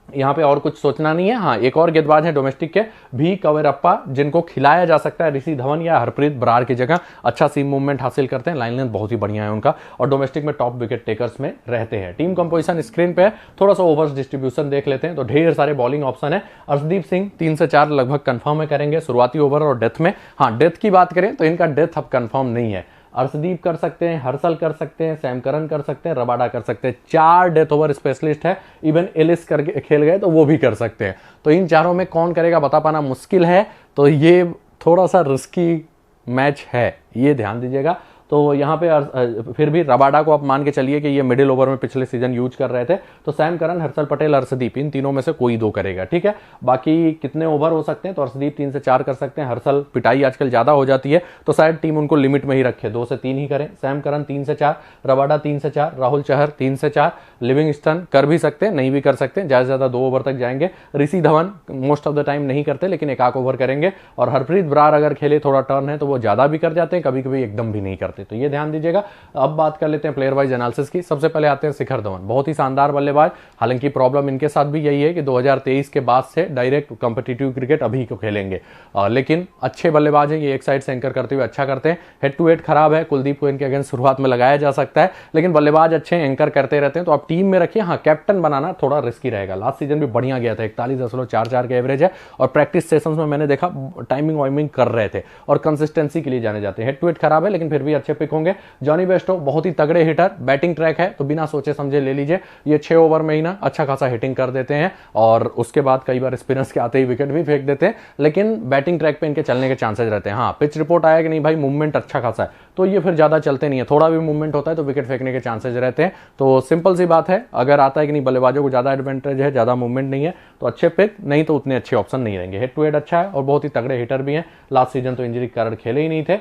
यहां पे और कुछ सोचना नहीं है। हाँ, एक और गेंदबाज है डोमेस्टिक के भी, कवेरप्पा, जिनको खिलाया जा सकता है ऋषि धवन या हरप्रीत बरार की जगह। अच्छा सीम मूवमेंट हासिल करते हैं, लाइन लेंथ बहुत ही बढ़िया है उनका, और डोमेस्टिक में टॉप विकेट टेकर्स में रहते हैं। टीम कंपोजिशन स्क्रीन पे है, थोड़ा सा ओवर्स डिस्ट्रीब्यूशन देख लेते हैं। तो ढेर सारे बॉलिंग ऑप्शन है। अर्शदीप सिंह 3 से 4 लगभग कंफर्म है करेंगे शुरुआती ओवर और डेथ में। हाँ, डेथ की बात करें तो इनका डेथ अब कंफर्म नहीं है। अर्शदीप कर सकते हैं, हर्षल कर सकते हैं, सैम करन कर सकते हैं, रबाडा कर सकते हैं। 4 डेथ ओवर स्पेशलिस्ट है, इवन एलिस करके खेल गए तो वो भी कर सकते हैं। तो इन चारों में कौन करेगा बता पाना मुश्किल है, तो ये थोड़ा सा रिस्की मैच है, ये ध्यान दीजिएगा। तो यहाँ पे फिर भी रबाडा को आप मान के चलिए कि ये मिडिल ओवर में पिछले सीजन यूज कर रहे थे। तो सैम करन, हर्षल पटेल, अर्शदीप, इन तीनों में से कोई 2 करेगा। ठीक है, बाकी कितने ओवर हो सकते हैं, तो अर्शदीप 3 से 4 कर सकते हैं। हर्षल पिटाई आजकल ज्यादा हो जाती है तो शायद टीम उनको लिमिट में ही रखे, 2 से 3 ही करें। सैम करन 3 से 4, रबाडा 3 से 4, राहुल चहर 3 से 4, लिविंगस्टन कर भी सकते हैं, नहीं भी कर सकते हैं, ज्यादा से ज्यादा 2 ओवर तक जाएंगे। Rishi Dhawan most of the time नहीं करते, लेकिन 1 ओवर करेंगे। और हरप्रीत बरार अगर खेले, थोड़ा टर्न है तो वो ज्यादा भी कर जाते हैं, कभी कभी एकदम भी नहीं करते, तो ये ध्यान दीजिएगा। अब बात कर लेते हैं प्लेयर वाइज एनालिसिस की। सबसे पहले आते हैं शिखर धवन, बहुत ही शानदार बल्लेबाज। हालांकि प्रॉब्लम इनके साथ भी यही है कि 2023 के बाद से डायरेक्ट कॉम्पिटिटिव क्रिकेट अभी को खेलेंगे, लेकिन अच्छे बल्लेबाज हैं ये, एक साइड से एंकर करते हुए अच्छा करते हैं। हेड टू हेड खराब है, कुलदीप को इनके अगेंस्ट शुरुआत में लगाया जा सकता है, लेकिन बल्लेबाज अच्छे एंकर करते रहते हैं, तो आप टीम में रखिए। हाँ, कैप्टन बनाना थोड़ा रिस्की रहेगा। लास्ट सीजन भी बढ़िया गया था, 41.44 का एवरेज है, और प्रैक्टिस सेशंस में मैंने देखा टाइमिंग वाइमिंग कर रहे थे और कंसिस्टेंसी के लिए जाने जाते हैं। हेड टू हेड खराब है, लेकिन फिर भी अच्छे पिक होंगे। जॉनी बेस्टो बहुत ही तगड़े हिटर, बैटिंग ट्रैक है तो बिना सोचे समझे ले लीजिए। ये 6 ओवर में ही ना अच्छा खासा हिटिंग कर देते हैं और उसके बाद कई बार स्पिनर्स के आते ही विकेट भी फेंक देते हैं, लेकिन बैटिंग ट्रैक पे इनके चलने के चांसेस रहते हैं। हाँ, पिच रिपोर्ट आया कि नहीं भाई मूवमेंट अच्छा खासा है तो ये फिर ज्यादा चलते नहीं है, थोड़ा भी मूवमेंट होता है तो विकेट फेंकने के चांसेस रहते हैं। तो सिंपल सी बात है, अगर आता है कि नहीं बल्लेबाजों को ज्यादा एडवांटेज है, ज्यादा मूवमेंट नहीं है तो अच्छे पिक, नहीं तो उतने अच्छे ऑप्शन नहीं रहेंगे। हेड टू हेड अच्छा है और बहुत ही तगड़े हिटर भी हैं। लास्ट सीजन तो इंजरी के कारण खेले ही नहीं थे।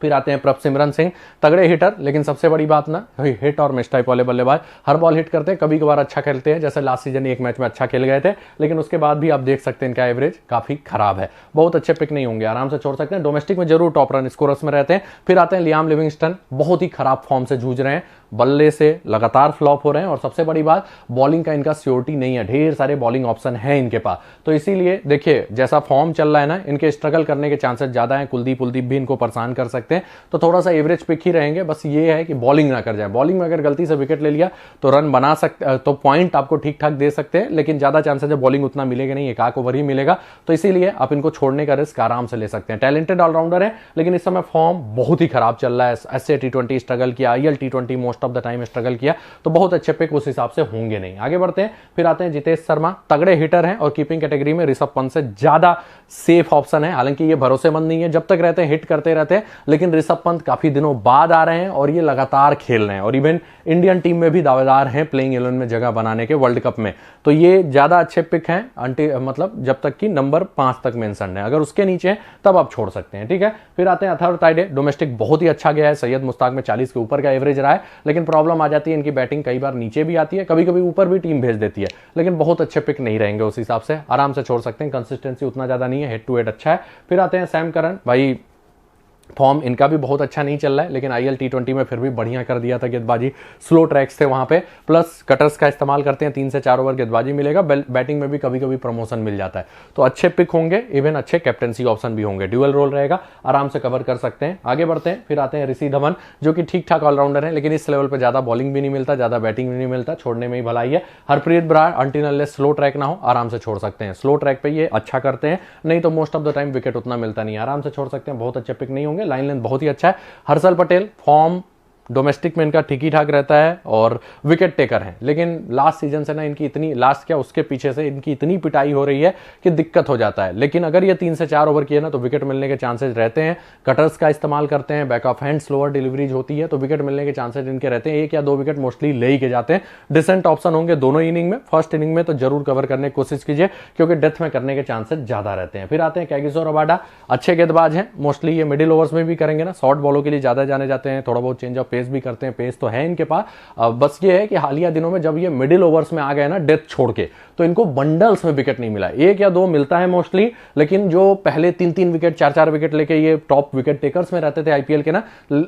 फिर आते हैं प्रभसिमरन सिंह, तगड़े हिटर, लेकिन सबसे बड़ी बात ना हिट और मिस टाइप वाले बल्लेबाज, हर बॉल हिट करते हैं, कभी कभार अच्छा खेलते हैं, जैसे लास्ट सीजन एक मैच में अच्छा खेल गए थे, लेकिन उसके बाद भी आप देख सकते हैं इनका एवरेज काफी खराब है। बहुत अच्छे पिक नहीं होंगे, आराम से छोड़ सकते हैं। डोमेस्टिक में जरूर टॉप रन स्कोरर्स में रहते हैं। फिर आते हैं लियाम लिविंगस्टन, बहुत ही खराब फॉर्म से जूझ रहे हैं, बल्ले से लगातार फ्लॉप हो रहे हैं और सबसे बड़ी बात बॉलिंग का इनका श्योरिटी नहीं है, ढेर सारे बॉलिंग ऑप्शन है इनके पास। तो इसीलिए देखिए जैसा फॉर्म चल रहा है ना, इनके स्ट्रगल करने के चांसेस ज्यादा हैं। कुलदीप भी इनको परेशान कर सकते हैं, तो थोड़ा सा एवरेज पिक ही रहेंगे। बस ये है कि बॉलिंग ना कर जाए, बॉलिंग में अगर गलती से विकेट ले लिया तो रन बना सकते, तो पॉइंट आपको ठीक ठाक दे सकते हैं, लेकिन ज्यादा चांसेस है बॉलिंग उतना मिलेगा नहीं, एक आख ओवर ही मिलेगा। तो इसीलिए आप इनको छोड़ने का रिस्क आराम से ले सकते हैं। टैलेंटेड ऑलराउंडर है, लेकिन इस समय फॉर्म बहुत ही खराब चल रहा है। ऐसे T20 स्ट्रगल किया, IL T20 most of the time struggle किया, तो बहुत अच्छे पिक उस हिसाब से होंगे नहीं। आगे बढ़ते हैं। फिर आते हैं जितेश शर्मा, तगड़े हिटर हैं और कीपिंग कैटेगरी में ऋषभ पंत से ज्यादा सेफ ऑप्शन है। हालांकि ये भरोसेमंद नहीं है, जब तक रहते हैं हिट करते रहते हैं, लेकिन ऋषभ पंत काफी दिनों बाद आ रहे हैं और ये लगातार खेल रहे हैं और इवन इंडियन टीम में भी दावेदार हैं प्लेइंग 11 में जगह बनाने के वर्ल्ड कप में। तो ये ज्यादा अच्छे पिक हैं, मतलब जब तक कि नंबर 5 तक मेंशन है, अगर उसके नीचे है तब आप छोड़ सकते हैं, ठीक है। फिर आते हैं अथर्व ताइडे, डोमेस्टिक बहुत ही अच्छा गया है, सैयद मुश्ताक में 40 के ऊपर का एवरेज रहा है, लेकिन प्रॉब्लम आ जाती है इनकी बैटिंग कई बार नीचे भी आती है, कभी कभी ऊपर भी टीम भेज देती है, लेकिन बहुत अच्छे पिक नहीं रहेंगे उस हिसाब से, आराम से छोड़ सकते हैं। कंसिस्टेंसी उतना ज्यादा नहीं है, हेड टू हेड अच्छा है। फिर आते हैं सैम करन, भाई फॉर्म इनका भी बहुत अच्छा नहीं चल रहा है, लेकिन IL T20 में फिर भी बढ़िया कर दिया था गेंदबाजी, स्लो ट्रैक्स थे वहां पे, प्लस कटर्स का इस्तेमाल करते हैं, 3 से 4 ओवर गेंदबाजी मिलेगा, बैटिंग में भी कभी कभी प्रमोशन मिल जाता है, तो अच्छे पिक होंगे, इवन अच्छे कैप्टनसी ऑप्शन भी होंगे, ड्यूअल रोल रहेगा, आराम से कवर कर सकते हैं। आगे बढ़ते हैं। फिर आते हैं ऋषि धवन, जो कि ठीक ठाक ऑलराउंडर है, लेकिन इस लेवल पर ज्यादा बॉलिंग भी नहीं मिलता, ज्यादा बैटिंग भी नहीं मिलता, छोड़ने में ही भलाई है। Harpreet Brar, until slow track ना हो आराम से छोड़ सकते हैं, स्लो ट्रैक पे ये अच्छा करते हैं, नहीं तो most of the time wicket उतना मिलता नहीं, आराम से छोड़ सकते हैं, बहुत अच्छे पिक नहीं होंगे। लाइन लेंथ बहुत ही अच्छा है। हर्षल पटेल, फॉर्म डोमेस्टिक में इनका ठीक ही ठाक रहता है और विकेट टेकर है, लेकिन लास्ट सीजन से ना इनकी इतनी, लास्ट क्या उसके पीछे से इनकी इतनी पिटाई हो रही है कि दिक्कत हो जाता है, लेकिन अगर ये 3 से 4 ओवर किए ना तो विकेट मिलने के चांसेस रहते हैं। कटर्स का इस्तेमाल करते हैं, back of hand slower deliveries होती है, तो विकेट मिलने के चांसेस इनके रहते हैं, 1 या 2 विकेट मोस्टली ले ही के जाते हैं। डिसेंट ऑप्शन होंगे दोनों इनिंग में, फर्स्ट इनिंग में तो जरूर कवर करने की कोशिश कीजिए क्योंकि डेथ में करने के चांसेस ज्यादा रहते हैं। फिर आते हैं कैगिसो रबाडा, अच्छे गेंदबाज हैं, मोस्टली ये मिडिल ओवर्स में भी करेंगे ना, शॉर्ट बॉलों के लिए ज्यादा जाने जाते हैं, थोड़ा बहुत चेंज ऑफ पेस भी करते हैं, पेस तो है इनके पास। बस ये है कि हालिया दिनों में जब ये मिडिल ओवर्स में आ गए ना डेथ छोड़ के, तो इनको बंडल्स में विकेट नहीं मिला, 1 या 2 मिलता है मोस्टली, लेकिन जो पहले 3-3 विकेट 4-4 विकेट लेके ये टॉप विकेट टेकर्स में रहते थे IPL के ना,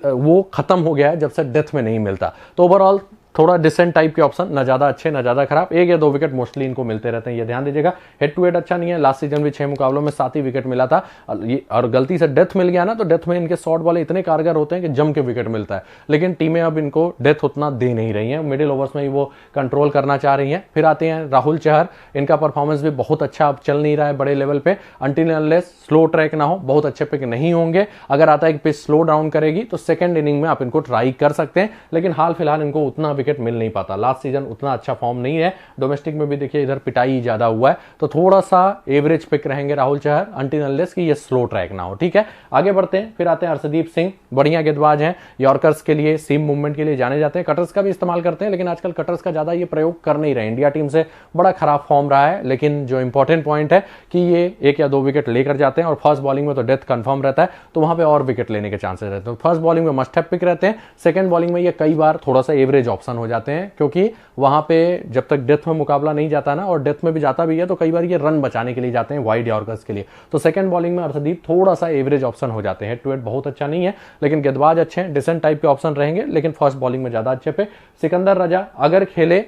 वो खत्म हो गया है जब से डेथ में नहीं मिलता। तो ओवरऑल थोड़ा डिसेंट टाइप के ऑप्शन, ना ज्यादा अच्छे ना ज्यादा खराब, 1 या 2 विकेट मोस्टली इनको मिलते रहते हैं, ये ध्यान दीजिएगा। हेड टू हेड अच्छा नहीं है, लास्ट सीजन भी 6 मुकाबलों में 7 ही विकेट मिला था, और गलती से डेथ मिल गया ना तो डेथ में इनके शॉर्ट बॉल इतने कारगर होते हैं कि जम के विकेट मिलता है, लेकिन टीमें अब इनको डेथ उतना दे नहीं रही है, मिडिल ओवर्स में ही वो कंट्रोल करना चाह रही है। फिर आते हैं राहुल चहर, इनका परफॉर्मेंस भी बहुत अच्छा अब चल नहीं रहा है बड़े लेवल पे, अनटिल अनलेस स्लो ट्रैक ना हो बहुत अच्छे पिक नहीं होंगे। अगर आता है कि पिच स्लो डाउन करेगी तो सेकंड इनिंग में आप इनको ट्राई कर सकते हैं, लेकिन हाल फिलहाल इनको उतना विकेट मिल नहीं पाता, लास्ट सीजन उतना अच्छा फॉर्म नहीं है, डोमेस्टिक में भी देखिए इधर पिटाई ज्यादा हुआ है, तो थोड़ा सा एवरेज पिक रहेंगे राहुल चहर, अनटिल अनलेस कि ये स्लो ट्रैक ना हो, ठीक है। आगे बढ़ते हैं। फिर आते हैं अर्शदीप सिंह, बढ़िया गेंदबाज हैं, यॉर्कर्स के लिए, सीम मूवमेंट के लिए जाने जाते हैं, कटर्स का भी इस्तेमाल करते हैं, लेकिन आजकल कटर्स का ज्यादा ये प्रयोग कर नहीं रहे, इंडिया टीम से बड़ा खराब फॉर्म रहा है, लेकिन जो इंपॉर्टेंट पॉइंट है कि ये 1 या 2 विकेट लेकर जाते हैं और फर्स्ट बॉलिंग में तो डेथ कंफर्म रहता है, तो वहां पे और विकेट लेने के चांसेस रहते हैं। फर्स्ट बॉलिंग में मस्ट हैव पिक रहते हैं, सेकंड बॉलिंग में ये कई बार थोड़ा सा एवरेज ऑप्शन हो जाते हैं, क्योंकि वहां पे जब तक डेथ में मुकाबला नहीं जाता ना, और डेथ में भी जाता भी है तो कई बार ये रन बचाने के लिए जाते हैं वाइड यॉर्कर्स के लिए, तो सेकंड बॉलिंग में अर्शदीप थोड़ा सा एवरेज ऑप्शन हो जाते हैं। हेड टू हेड बहुत अच्छा नहीं है, लेकिन गेंदबाज अच्छे हैं, डिसेंट टाइप के ऑप्शन रहेंगे, लेकिन फर्स्ट बॉलिंग में ज्यादा अच्छे पे। सिकंदर रजा अगर खेले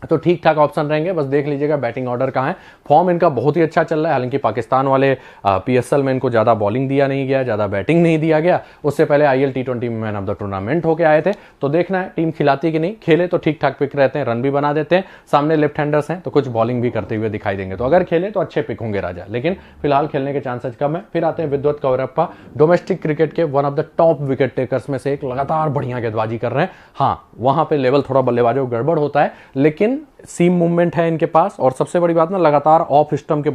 तो ठीक ठाक ऑप्शन रहेंगे। बस देख लीजिएगा बैटिंग ऑर्डर कहाँ है। फॉर्म इनका बहुत ही अच्छा चल रहा है, हालांकि पाकिस्तान वाले पीएसएल में इनको ज़्यादा बॉलिंग दिया नहीं गया, ज़्यादा बैटिंग नहीं दिया गया। उससे पहले आईएल टी20 में मैन ऑफ द टूर्नामेंट होके आए थे। तो देखना है टीम खिलाती कि नहीं। खेले तो ठीक ठाक पिक रहते हैं, रन भी बना देते हैं। सामने लेफ्ट हैंडर्स हैं तो कुछ बॉलिंग भी करते हुए दिखाई देंगे। तो अगर खेले तो अच्छे पिक होंगे राजा, लेकिन फिलहाल खेलने के चांसेस कम है। फिर आते हैं विद्वत कौरप्पा, डोमेस्टिक क्रिकेट के one of the top wicket takers में से एक, लगातार बढ़िया गेंदबाजी कर रहे हैं। हाँ, वहां पे लेवल थोड़ा बल्लेबाजों गड़बड़ होता है, लेकिन सीम मूवमेंट है इनके पास। और सबसे बड़ी बात ना, लगातार ऑफ स्टंप के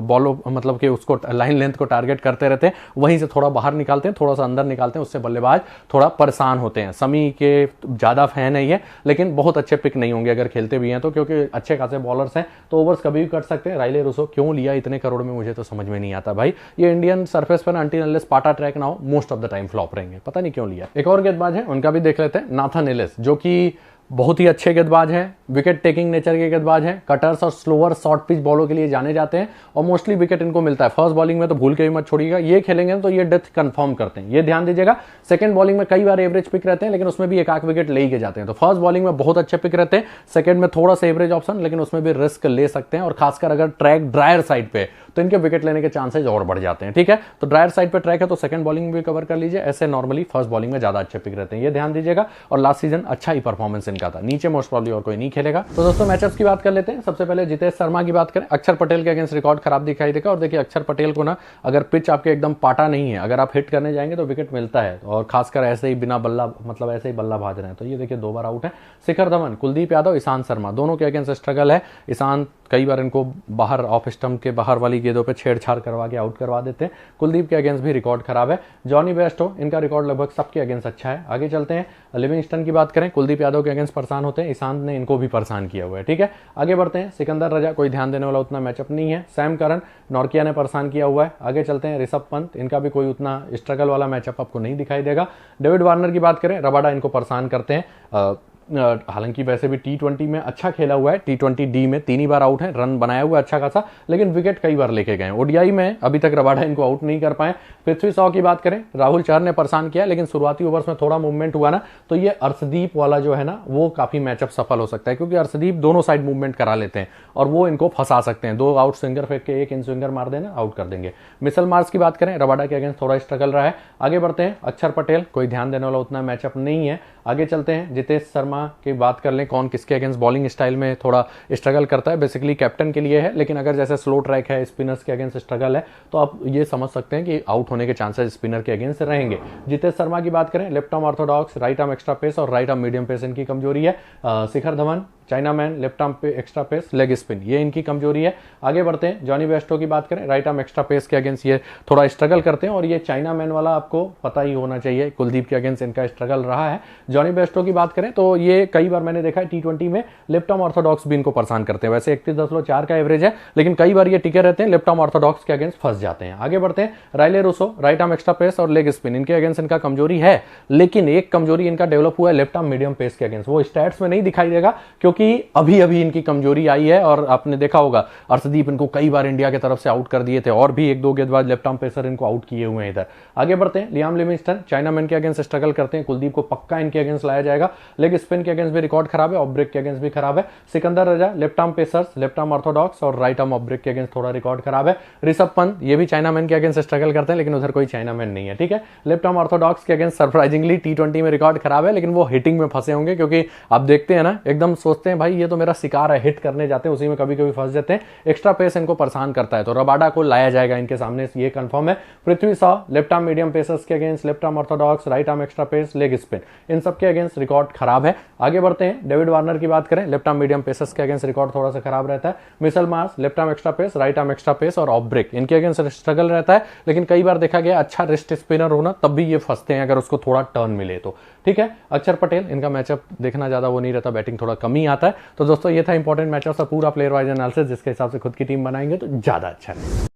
बॉलों मतलब कि उसको लाइन लेंथ को टारगेट करते रहते हैं, वहीं से थोड़ा बाहर निकालते हैं, थोड़ा सा अंदर निकालते हैं, उससे बल्लेबाज थोड़ा परेशान होते हैं। समी के ज्यादा फैन है ये, लेकिन बहुत अच्छे पिक नहीं होंगे अगर खेलते भी हैं तो, क्योंकि अच्छे खासे बॉलर्स हैं तो ओवर्स कभी भी कर सकते हैं। राइले रूसो क्यों लिया इतने करोड़ में, मुझे तो समझ में नहीं आता भाई। ये इंडियन सरफेस पर अनटिल अनलेस पाटा ट्रैक ना हो, most of the time flop रहेंगे, पता नहीं क्यों लिया। एक और गेंदबाज है, उनका भी देख लेते हैं, नाथन एलिस, जो कि बहुत ही अच्छे गेंदबाज हैं, विकेट टेकिंग नेचर के गेंदबाज हैं। कटर्स और स्लोअर शॉर्ट पिच बॉलों के लिए जाने जाते हैं और मोस्टली विकेट इनको मिलता है। फर्स्ट बॉलिंग में तो भूल के भी मत छोड़िएगा, ये खेलेंगे तो ये डेथ कंफर्म करते हैं, ये ध्यान दीजिएगा। सेकंड बॉलिंग में कई बार एवरेज पिक रहते हैं, लेकिन उसमें भी एक आख विकेट ले ही के जाते हैं। तो फर्स्ट बॉलिंग में बहुत अच्छे पिक रहते हैं, सेकंड में थोड़ा सा एवरेज ऑप्शन, लेकिन उसमें भी रिस्क ले सकते हैं। और खासकर अगर ट्रैक ड्रायर साइड पे तो इनके विकेट लेने के चांसेस और बढ़ जाते हैं। ठीक है, तो ड्रायर साइड पे ट्रैक है तो सेकंड बॉलिंग भी कवर कर लीजिए। ऐसे नॉर्मली फर्स्ट बॉलिंग में ज्यादा अच्छे पिक रहते हैं, ये ध्यान दीजिएगा। और लास्ट सीजन अच्छा ही परफॉर्मेंस इनका था, नीचे मोस्ट प्रॉब्ली और कोई नहीं खेलेगा। तो दोस्तों मैचअप्स की बात कर लेते हैं। सबसे पहले जितेश शर्मा की बात करें, अक्षर पटेल के अगेंस्ट रिकॉर्ड खराब दिखाई देगा। और देखिए अक्षर पटेल को ना, अगर पिच आपके एकदम पाटा नहीं है, अगर आप हिट करने जाएंगे तो विकेट मिलता है, और खासकर ऐसे ही बिना बल्ला, मतलब ऐसे ही बल्ला भाज रहे हैं। तो ये देखिए 2 बार आउट है। शिखर धवन, कुलदीप यादव, ईशांत शर्मा, दोनों के अगेंस्ट स्ट्रगल है। ईशांत कई बार इनको बाहर ऑफ स्टंप के बाहर वाली गेंदों पे छेड़छाड़ करवा के आउट करवा देते हैं। कुलदीप के अगेंस्ट भी रिकॉर्ड खराब है। जॉनी बेस्टो, इनका रिकॉर्ड लगभग सबके अगेंस्ट अच्छा है। आगे चलते हैं, लिविंगस्टन की बात करें, कुलदीप यादव के अगेंस्ट परेशान होते हैं, ईशांत ने इनको भी परेशान किया हुआ है। ठीक है, आगे बढ़ते हैं। सिकंदर रजा कोई ध्यान देने वाला उतना मैचअप नहीं है। सैम करन, नॉर्किया ने परेशान किया हुआ है। आगे चलते हैं, ऋषभ पंत, इनका भी कोई उतना स्ट्रगल वाला मैचअप आपको नहीं दिखाई देगा। डेविड वार्नर की बात करें, रबाडा इनको परेशान करते हैं। हालांकि वैसे भी टी20 में अच्छा खेला हुआ है, टी20 में 3 ही बार आउट है, रन बनाया हुआ अच्छा खासा, लेकिन विकेट कई बार लेके गए। ओडीआई में अभी तक रबाडा इनको आउट नहीं कर पाए। पृथ्वी शॉ की बात करें, राहुल चहर ने परेशान किया, लेकिन शुरुआती ओवर्स में थोड़ा मूवमेंट हुआ ना, तो ये अर्शदीप वाला जो है ना, वो काफी मैचअप सफल हो सकता है, क्योंकि अर्शदीप दोनों साइड मूवमेंट करा लेते हैं और वो इनको फंसा सकते हैं। 2 आउट स्विंगर फेंक के 1 इन स्विंगर मार देना, आउट कर देंगे। मिशेल मार्श की बात करें, रबाडा के अगेंस्ट थोड़ा स्ट्रगल रहा है। आगे बढ़ते हैं, अक्षर पटेल कोई ध्यान देने वाला उतना मैचअप नहीं है। आगे चलते हैं, जितेश शर्मा की बात कर लें, कौन किसके अगेंस्ट बॉलिंग स्टाइल में थोड़ा स्ट्रगल करता है। बेसिकली कैप्टन के लिए है, लेकिन अगर जैसे स्लो ट्रैक है, स्पिनर्स के अगेंस्ट स्ट्रगल है, तो आप ये समझ सकते हैं कि आउट होने के चांसेस स्पिनर के अगेंस्ट रहेंगे। जितेश शर्मा की बात करें, left arm orthodox, right arm extra pace और राइट आर्म मीडियम पेस इनकी कमजोरी है। Shikhar Dhawan, chinaman, left arm पे एक्स्ट्रा पेस, लेग स्पिन, ये इनकी कमजोरी है। आगे बढ़ते हैं, जॉनी बेस्टो की बात करें, राइट आर्म एक्स्ट्रा पेस के अगेंस्ट ये थोड़ा स्ट्रगल करते हैं, और ये चाइना मैन वाला आपको पता ही होना चाहिए, कुलदीप के अगेंस्ट इनका स्ट्रगल रहा है। जॉनी बेस्टो की बात करें तो ये कई बार मैंने देखा है टी20 में लेफ्ट आर्म ऑर्थोडॉक्स भी इनको परेशान करते हैं। वैसे 31.4 का एवरेज है, लेकिन कई बार ये टिके रहते हैं, लेफ्ट आर्म ऑर्थोडॉक्स के अगेंस्ट फंस जाते हैं। आगे बढ़ते हैं, Rilee Rossouw, right arm extra pace और लेग स्पिन, इनके अगेंस्ट इनका कमजोरी है, लेकिन एक कमजोरी इनका डेवलप हुआ है लेफ्ट आर्म मीडियम पेस के अगेंस्ट। वो स्टैट्स में नहीं दिखाई देगा, क्योंकि अभी अभी इनकी कमजोरी आई है। और आपने देखा होगा अर्शदीप इनको कई बार इंडिया की तरफ से आउट कर दिए थे, और भी 1-2 गेंदबाज लेफ्ट आर्म पेसर इनको आउट किए हुए हैं इधर। आगे बढ़ते हैं, लियाम लिविंगस्टन, चाइना मैन के अगेंस्ट स्ट्रगल करते हैं, कुलदीप को पक्का इनके अगेंस्ट लाया जाएगा। लेग स्पिन के अगेंस्ट भी रिकॉर्ड खराब है, ऑफ ब्रेक के अगेंस्ट भी खराब है। Sikandar Raza, left arm pacers, left arm orthodox और राइट आर्म ऑफ ब्रेक के अगेंस्ट थोड़ा रिकॉर्ड खराब है। ऋषभ पंत, ये भी चाइना मैन के अगेंस्ट स्ट्रगल करते हैं, लेकिन उधर कोई चाइना मैन नहीं है। ठीक है, लेफ्ट आर्म ऑर्थोडॉक्स के अगेंस्ट सरप्राइजिंगली टी20 में रिकॉर्ड खराब है, लेकिन वो हिटिंग में फंसे होंगे, क्योंकि आप देखते हैं ना, एकदम सोचते हैं भाई ये तो मेरा शिकार है, हिट करने जाते हैं, उसी में कभी कभी फंस जाते हैं। एक्स्ट्रा पेस इनको परेशान करता है, तो रबाडा को लाया जाएगा इनके सामने, ये कंफर्म है। Prithvi Shaw, left arm medium pacers के against, left arm orthodox, right arm extra pace, leg spin, इन सबके अगेंस्ट रिकॉर्ड खराब है। आगे बढ़ते हैं, डेविड वार्नर की बात करें, लेफ्ट आर्म मीडियम पेसर्स के अगेंस्ट रिकॉर्ड थोड़ा सा खराब रहता है। Mitchell Marsh, left arm extra pace, right arm extra pace और ऑफ ब्रेक, इनके अगेंस्ट स्ट्रगल रहता है, लेकिन कई बार देखा गया अच्छा रिस्ट स्पिनर होना तब भी ये फंसते हैं, अगर उसको थोड़ा टर्न मिले तो। ठीक है, अक्षर पटेल, इनका मैचअप देखना ज्यादा वो नहीं रहता, बैटिंग थोड़ा कम ही आता है। तो दोस्तों ये था इंपॉर्टेंट मैचअप का पूरा प्लेयर वाइज एनालिसिस, जिसके हिसाब से खुद की टीम बनाएंगे तो ज्यादा अच्छा है।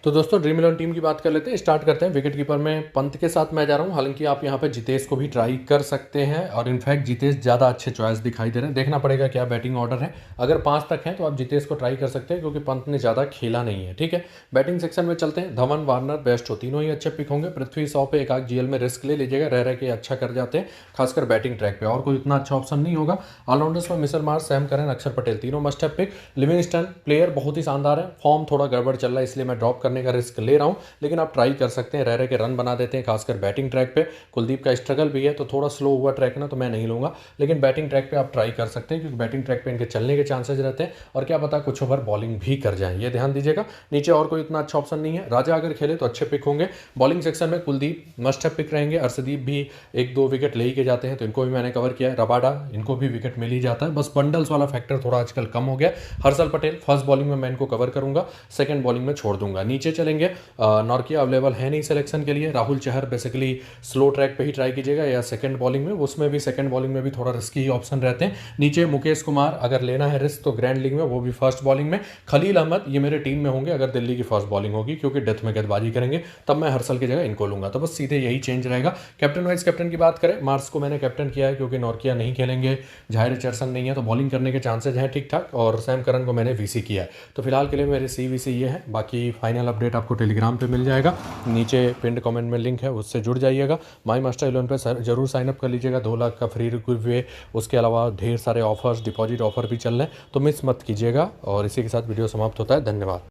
तो दोस्तों ड्रीम 11 टीम की बात कर लेते हैं, स्टार्ट करते हैं। विकेट कीपर में पंत के साथ मैं जा रहा हूं, हालांकि आप यहां पे जितेश को भी ट्राई कर सकते हैं और इनफैक्ट जितेश ज़्यादा अच्छे चॉइस दिखाई दे रहे हैं। देखना पड़ेगा क्या बैटिंग ऑर्डर है। अगर 5 तक है तो आप जितेश को ट्राई कर सकते हैं क्योंकि पंत ने ज़्यादा खेला नहीं है। ठीक है, बैटिंग सेक्शन में चलते हैं। धवन, वार्नर बेस्ट हो, तीनों ही अच्छे पिक होंगे। पृथ्वी 100 पे एक आग जीएल में रिस्क ले लीजिएगा, रह के अच्छा कर जाते हैं, खासकर बैटिंग ट्रैक पे, और कोई इतना अच्छा ऑप्शन नहीं होगा। ऑलराउंडर्स में Mitchell Marsh, Sam Curran, Axar Patel तीनों must have pick. Livingstone player बहुत ही शानदार है, फॉर्म थोड़ा गड़बड़ चल रहा है इसलिए मैं ड्रॉप करने का रिस्क ले रहा हूं, लेकिन आप ट्राई कर सकते हैं। रह के रन बना देते हैं, खासकर बैटिंग ट्रैक पे। कुलदीप का स्ट्रगल भी है तो थोड़ा स्लो हुआ ट्रैक ना, तो मैं नहीं लूंगा, लेकिन बैटिंग ट्रैक पे आप ट्राई कर सकते हैं क्योंकि बैटिंग ट्रैक पे इनके चलने के चांसेस रहते हैं और क्या पता कुछ ओवर बॉलिंग भी कर जाए, ये ध्यान दीजिएगा। नीचे और कोई इतना अच्छा ऑप्शन नहीं है। राजा अगर खेले तो अच्छे पिक होंगे। बॉलिंग सेक्शन में कुलदीप मस्ट हैव पिक रहेंगे। अर्शदीप भी 1-2 विकेट ले ही के जाते हैं तो इनको भी मैंने कवर किया है। रबाडा, इनको भी विकेट मिल ही जाता है, बस बंडल्स वाला फैक्टर थोड़ा आजकल कम हो गया। हर्षल पटेल फर्स्ट बॉलिंग में मैं इनको कवर करूंगा, सेकंड बॉलिंग में छोड़ दूंगा। नीचे चलेंगे, नॉर्किया अवेलेबल है नहीं सिलेक्शन के लिए। Rahul Chahar basically slow track पे ही ट्राई कीजिएगा या सेकंड बॉलिंग में, उसमें भी सेकंड बॉलिंग में भी थोड़ा रिस्की ही ऑप्शन रहते हैं। नीचे मुकेश कुमार, अगर लेना है रिस्क तो ग्रैंड लीग में, वो भी फर्स्ट बॉलिंग में। खलील अहमद, ये मेरे टीम में होंगे अगर दिल्ली की फर्स्ट बॉलिंग होगी क्योंकि डेथ में गेंदबाजी करेंगे, तब मैं हर्षल की जगह इनको लूंगा। तो बस सीधे यही चेंज रहेगा। कैप्टन वाइस कैप्टन की बात करें, मार्स को मैंने कैप्टन किया है क्योंकि नॉर्किया नहीं खेलेंगे, जाहिर रिचर्डसन नहीं है तो बॉलिंग करने के चांसेस हैं ठीक ठाक, और सैम करन को मैंने वीसी किया है। तो फिलहाल के लिए मेरे CVC ये है, बाकी फाइनल अपडेट आपको टेलीग्राम पे मिल जाएगा, नीचे पिंड कमेंट में लिंक है, उससे जुड़ जाइएगा। माई मास्टर 11 पे जरूर साइन अप कर लीजिएगा, 2 लाख का फ्री गिव, उसके अलावा ढेर सारे ऑफर्स, डिपॉजिट ऑफर भी चल रहे हैं, तो मिस मत कीजिएगा। और इसी के साथ वीडियो समाप्त होता है, धन्यवाद।